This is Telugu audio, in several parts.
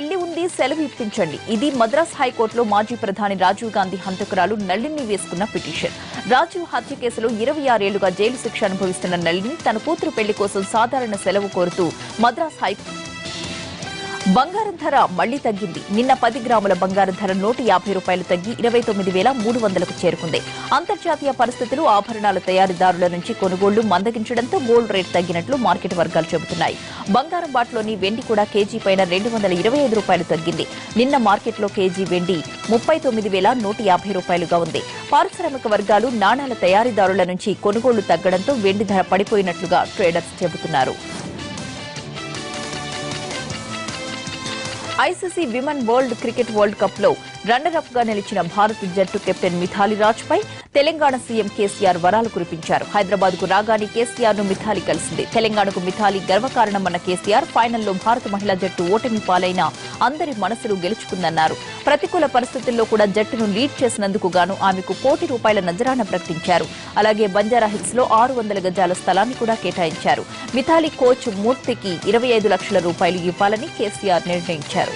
పెళ్లి ఉంది, సెలవు ఇప్పించండి. ఇది మద్రాస్ హైకోర్టులో మాజీ ప్రధాని రాజీవ్ గాంధీ హంతకురాలు నళిని వేసుకున్న పిటిషన్. రాజీవ్ హత్య కేసులో 26 ఏళ్లుగా జైలు శిక్ష అనుభవిస్తున్న నళిని తన కూతురు పెళ్లి కోసం సాధారణ సెలవు కోరుతూ మద్రాస్ హైకోర్టు బంగారం ధర మళ్లీ తగ్గింది. నిన్న 10 గ్రాముల బంగారం ధర 150 రూపాయలు తగ్గి 29,300కు చేరుకుంది. అంతర్జాతీయ పరిస్థితులు ఆభరణాల తయారీదారుల నుంచి కొనుగోళ్లు మందగించడంతో గోల్డ్ రేట్ తగ్గినట్లు మార్కెట్ వర్గాలు చెబుతున్నాయి. బంగారం బాట్లోని వెండి కూడా కేజీ పైన 225 రూపాయలు తగ్గింది. నిన్న మార్కెట్లో కేజీ వెండి 39,150 రూపాయలుగా ఉంది. పారిశ్రామిక వర్గాలు నాణాల తయారీదారుల నుంచి కొనుగోళ్లు తగ్గడంతో వెండి ధర పడిపోయినట్లుగా ట్రేడర్స్ చెబుతున్నారు. ICC women world cricket world cup లో రన్నర్ అప్ గా నిలిచిన భారత జట్టు కెప్టెన్ మిథాలీ రాజ్ పై తెలంగాణ సీఎం కేసీఆర్ వరాలు కురిపించారు. హైదరాబాద్ కు రాగానే కేసీఆర్ ను మిథాలీ కలిసింది. తెలంగాణకు మిథాలీ గర్వకారణమన్న కేసీఆర్ ఫైనల్లో భారత మహిళా జట్టు ఓటమి పాలైన అందరి మనసులు గెలుచుకుందన్నారు. ప్రతికూల పరిస్థితుల్లో కూడా జట్టును లీడ్ చేసినందుకు గాను ఆమెకు ₹1,00,00,000 నజరానా ప్రకటించారు. అలాగే బంజారాహిల్స్ లో 600 గజాల స్థలాన్ని కూడా కేటాయించారు. మిథాలీ కోచ్ మూర్తికి ₹25 లక్షల ఇవ్వాలని కేసీఆర్ నిర్ణయించారు.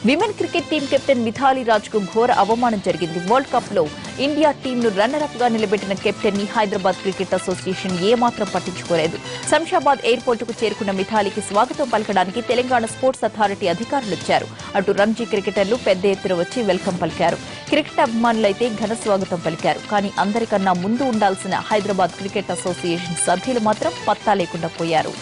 Women cricket team captain Mithali Raj కు ఘోర అవమానం జరిగింది. వరల్డ్ కప్ లో ఇండియా టీంను రన్నర్ అప్ గా నిలబెట్టిన కెప్టెన్ ని హైదరాబాద్ క్రికెట్ అసోసియేషన్ ఏమాత్రం పట్టించుకోలేదు. శంషాబాద్ ఎయిర్పోర్ట్ కు చేరుకున్న మిథాలీకి స్వాగతం పలకడానికి తెలంగాణ స్పోర్ట్స్ అథారిటీ అధికారులు వచ్చారు. అటు రంజీ క్రికెటర్లు పెద్ద ఎత్తున వచ్చి వెల్కమ్ పలికారు. క్రికెట్ అభిమానులైతే ఘన స్వాగతం పలికారు. కానీ అందరికన్నా ముందు ఉండాల్సిన హైదరాబాద్ క్రికెట్ అసోసియేషన్ సభ్యులు మాత్రం పత్తా లేకుండా పోయారు.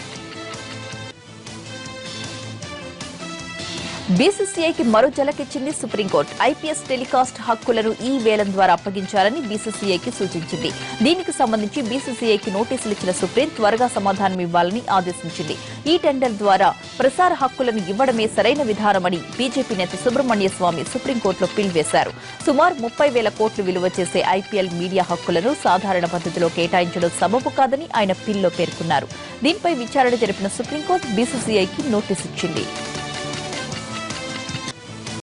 బీసీసీఐకి మరో జలకిచ్చింది సుప్రీంకోర్టు. ఐపీఎస్ టెలికాస్ట్ హక్కులను ఈ వేలం ద్వారా అప్పగించాలని బీసీసీఐకి సూచించింది. దీనికి సంబంధించి బీసీసీఐకి నోటీసులు ఇచ్చిన సుప్రీం త్వరగా సమాధానం ఇవ్వాలని ఆదేశించింది. ఈ టెండర్ ద్వారా ప్రసార హక్కులను ఇవ్వడమే సరైన విధానమని బీజేపీ నేత సుబ్రహ్మణ్య స్వామి సుప్రీంకోర్టులో పిల్ వేశారు. సుమారు 30,000 కోట్లు విలువ చేసే ఐపీఎల్ మీడియా హక్కులను సాధారణ పద్ధతిలో కేటాయించడం సబబు కాదని ఆయన పిల్లో పేర్కొన్నారు. దీనిపై విచారణ జరిపిన సుప్రీంకోర్టు బీసీసీఐకి నోటీసు ఇచ్చింది.